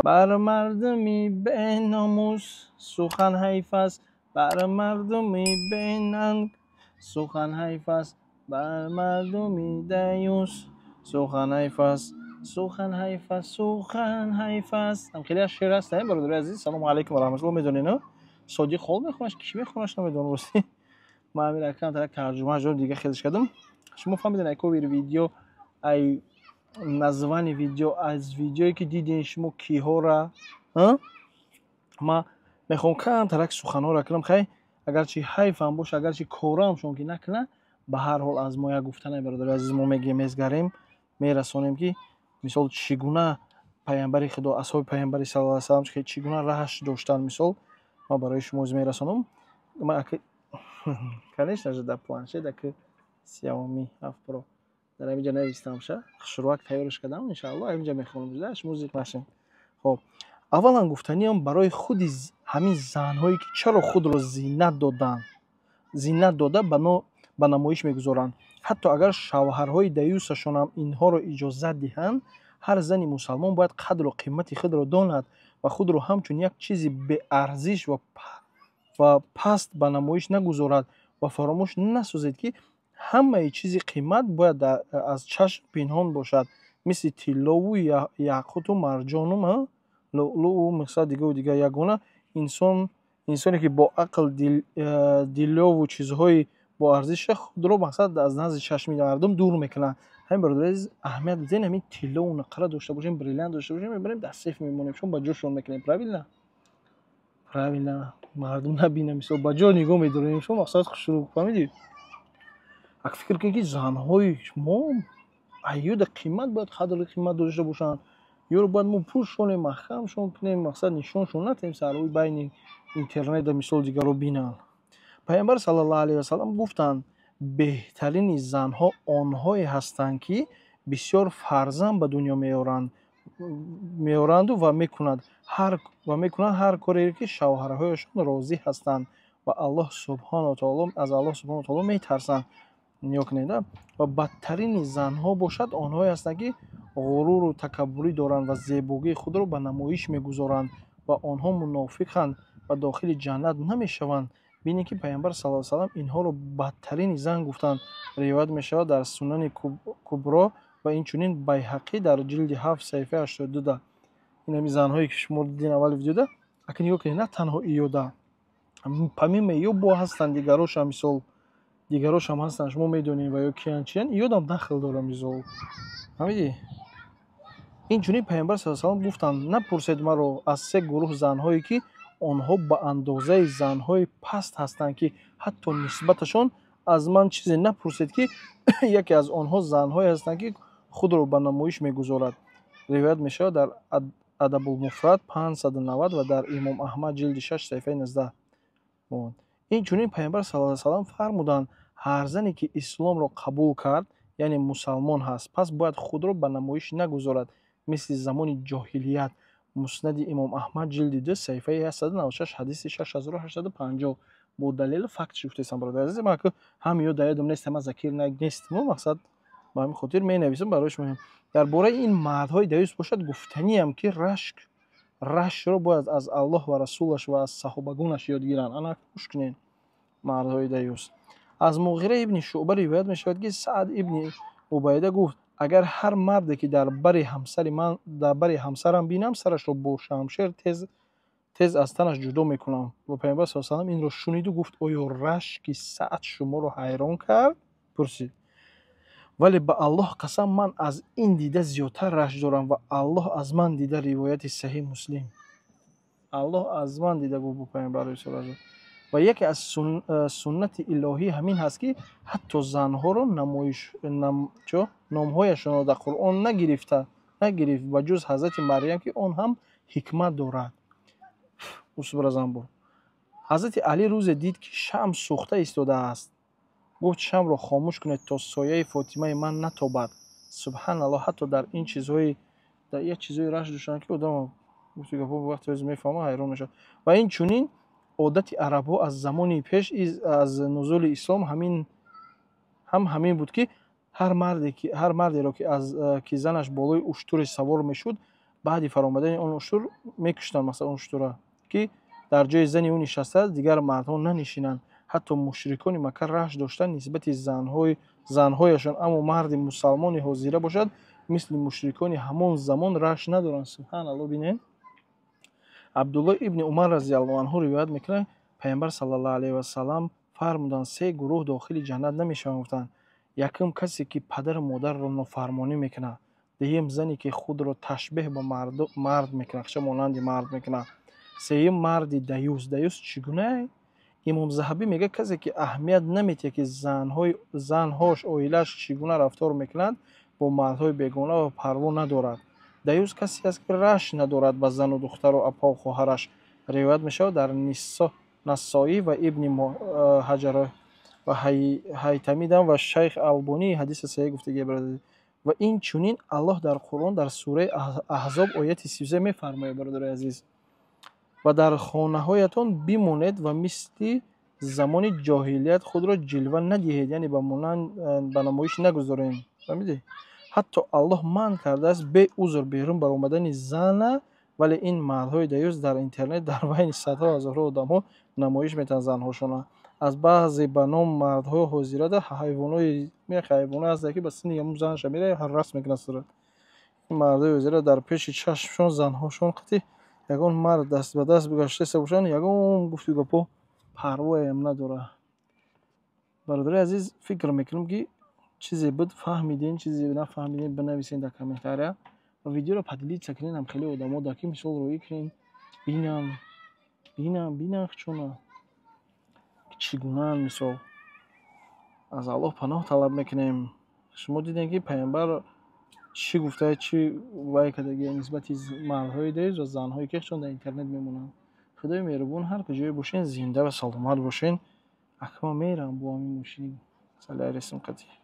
بر مردمی به ناموس سخن حیف است، بر مردمی به ننگ سخن حیف است، بر مردمی دیوس سخن حیف است، سخن حیف است، سخن حیف است. هم خیلی از شعر هست برادر عزیز. سلام علیکم و رحمت الله. میدونین صادق خال میخونش کی میخونش نمیدونم راستی. ما همین اکانت را ترجمه جور دیگه خیلیش کردم. شما فهمیدین اکو ویدیو ای название видео аз видеое ки дидин шумо киҳора ма мехоҳам камтарак суханҳоро кунам хай агарчи ҳайфам боша агарчи корам шон ки накуна ба ҳар ҳол аз мо як гуфтане бародари азиз мо мезгарем мерасонем ки мисол чӣ гуна пайғамбари худо асҳоби пайғамбари саллаллоҳу алайҳи ва саллам чӣ гуна раҳш доштанд мисол ма барои шумо мерасонам ма конечно же дар планшет ки Xiaomi 7 Pro در اینجا نوشتم شه شروع تیارش کردم ان شاء الله اینجا میخونم داشت موزیک ماشین. خب اولا گفتنیم برای خود همین زنهایی که چرا خود رو زینت داده به نمایش میگذارند حتی اگر شوهرهای دیوسشون هم اینها رو اجازه دهند هر زنی مسلمان باید قدر و قیمت خود رو داند و خود رو همچون یک چیزی به ارزش و پست به نمایش نگذارد و فراموش نسازید که همه چیزی قیمت باید از چشم پنهان باشد مثل طلا و یاقوت و مرجان و لؤلؤ و مقصد دیگه یگانه انسانی که با عقل دلا و چیزهای با ارزش خود رو مقصد از نزد چشم مردم دور میکنه. همین برادر عزیز اهمیت بدین همین طلا و نقره داشته باشیم بریلند داشته باشیم میبریم در سیف میمونیم چون با جوشون میکنیم правильно مردم نبینه مثلا با جا نگاه میداریم شما مقصد شروع فهمیدید اگه فکر کنید که زنهای ما ایود قیمت باید قدر قیمت داشته باشند یا رو باید ما پولشون مخمشون کنیم مقصد نشونشون ندیم سروی بین اینترنت و مثال دیگر رو بینن. پیامبر صلی الله علیه و سلم گفتند بهترین زنها آنهایی هستند که بسیار فرزند به دنیا میارند و میکنند هر کاری که شوهرهایشان راضی هستند و الله سبحانه و تعالی از الله سبحانه و تعالی میترسند. نیاکنیده و بدترین زنها باشد آنهایی هستند که غرور و تکبری دارند و زیبایی خود را به نمایش میگذارند و آنها منافقند و داخل جنت نمیشوند. ببینید که پیامبر صلی الله علیه و سلم اینها را بدترین زن گفتند. روایت میشود در سنن کبرا و اینچنین بیهقی در جلد 7 صفحه 82. این همین زنهایی که شما دیدین اول ویدیودا اگه نگاه کنید نه تنها ایودا помимо ایو با هستند دیگراش هم مثال دیگراش هم هستن شما میدونین و یا کیان چیان یادم داخل دارم میزول فهمیدی اینجوری پیامبر صلی الله علیه و سلم گفتند نپرسید مرا از سه گروه زنهایی که آنها به اندازه زنهای پست هستند که حتی نسبتشون از من چیزی نپرسید که یکی از آنها زنهایی هستند که خود رو به نمایش میگذارد. روایت میشه در ادب المفرد 590 و در امام احمد جلد 6 صفحه 19. این چنین پیامبر صلی الله علیه و سلم فرمودند هر زنی که اسلام را قبول کرد یعنی مسلمان هست پس باید خود را به نمایش نگذارد مثل زمان جاهلیت. مسند امام احمد جلد 2 صفحه 196 حدیث 6850 با دلیل فکت شفته هستم برادر عزیز. ما که هم یاد یادم نیست ما ذکر نیستیم مقصد با همین خاطر می نویسم برایش مهم درباره این مردهای دیوس باشد گفتنی هم که رشک رو باید از الله و رسولش و از صحابگانش یاد گیرن. انا گوش کنین مردهای دیوس. از مغیره ابن شعبه روایت می شود که سعد ابن عبیده گفت اگر هر مردی که در بر همسرم بینم سرش رو با شمشیر تیز از تنش جدا میکنم. و پیامبر صلی الله علیه و آله این رو شنید و گفت آیا رشک سعد شما رو حیران کرد؟ پرسید. ولی به الله قسم من از این دیده زیادتر رشک دارم و الله از من دیده. روایت صحیح مسلم. الله از من دیده گفت پیامبر صلی الله علیه و آله. و یکی از سنت الهی همین هست که حتی زنها رو نامهایشون رو در قرآن نگرفت و جز حضرت مریم که اون هم حکمت دارد. حضرت علی روز دید که شمع سوخته ایستاده است گفت شمع را خاموش کنید تا سایه فاطمه من نتابد. سبحان الله حتی در این چیزهای در یک چیزهای رشد داشتن که آدم وقتی از میفهمه حیران میشه. و این چنین عادت عرب ها از زمانی پیش از نزول اسلام همین بود که هر مردی را که زنش بالای اشتر سوار میشد баъди фаромадани он уштур мекуштанд, масалан уштура ки дар ҷои зани ӯ нишастааст, дигар мардҳо нанишинанд. ҳатто мушрикони Макка рашк доштанд нисбати занҳояшон, аммо марди мусалмони ҳозира бошад мисли мушрикони ҳамон замон рашк надоранд. Субҳаналлоҳ. Бинед, Абдуллоҳ ибни Умар разияллоҳу анҳу ривоят мекунад, пайғамбар саллаллоҳу алайҳи васалам фармуданд, се гурӯҳ дохили ҷаннат намешаванд. Гуфтанд, якум касе ки падару модарро нофармонӣ мекунад, дуюм зане ки худро ташбеҳ ба мард мекунад, худро монанди мард мекунад, сеюм марди даюс. Даюс чӣ гуна? имом Заҳабӣ мегӯяд, касе ки аҳамият наметиҳад ки занҳош, оилааш чӣ гуна рафтор мекунанд бо мардҳои бегона ва парво надорад. Даюс касе аст ки рашк надорад ба зану духтару апо хоҳараш. ривоят мешавад дар Насоӣ ва Ибни Ҳаҷар ва Ҳайтамидам ва Шайх Албонӣ ҳадиси саҳеҳ гуфтагӣ барояд. ва инчунин Аллоҳ дар Қуръон дар сураи Аҳзоб ояти 33 мефармояд, бародари азиз: ва дар хонаҳоятон бимонед ва мисли замони ҷоҳилият худро ҷилва надиҳед, яъне ба намоиш нагузоред. фаҳмидед? ҳатто Аллоҳ манъ кардааст бе узр берун баромадани зана, вале ин мардҳои даюс дар интернет дар байни садҳо ҳазорҳо одамҳо намоиш метавонанд занҳошона. аз баъзе ба ном мардҳои ҳозирада ҳайвоное ҳастанд ки ба синни ягон занаша меравад, ҳаррас мекунад сурат. ин мардҳои ҳозира дар пеши чашмшон занҳошон қати ягон мард даст ба даст гашта иста бошанд, ягон гуфту гапо парвояам надорад. бародари азиз, фикр мекунам ки чизе буд фаҳмидин, чизе нафаҳмидин бинависед дар комментария ва видеоро поделиться кунед, ҳам хеле одамо дар ки мисол роӣ кунед, бинам чуна чӣ гунаанд. мисол аз Аллоҳ паноҳ талаб мекунем. шумо дидем ки пайғамбар чӣ гуфта, чӣ вай кардагия нисбати мардҳои даюс ва занҳое ки худшон дар интернет мемонанд. худои меҳрубон ҳар куҷое бошен зинда ва саломат бошен. акнун мерам бо ҳамин мошин саляй ресем қати.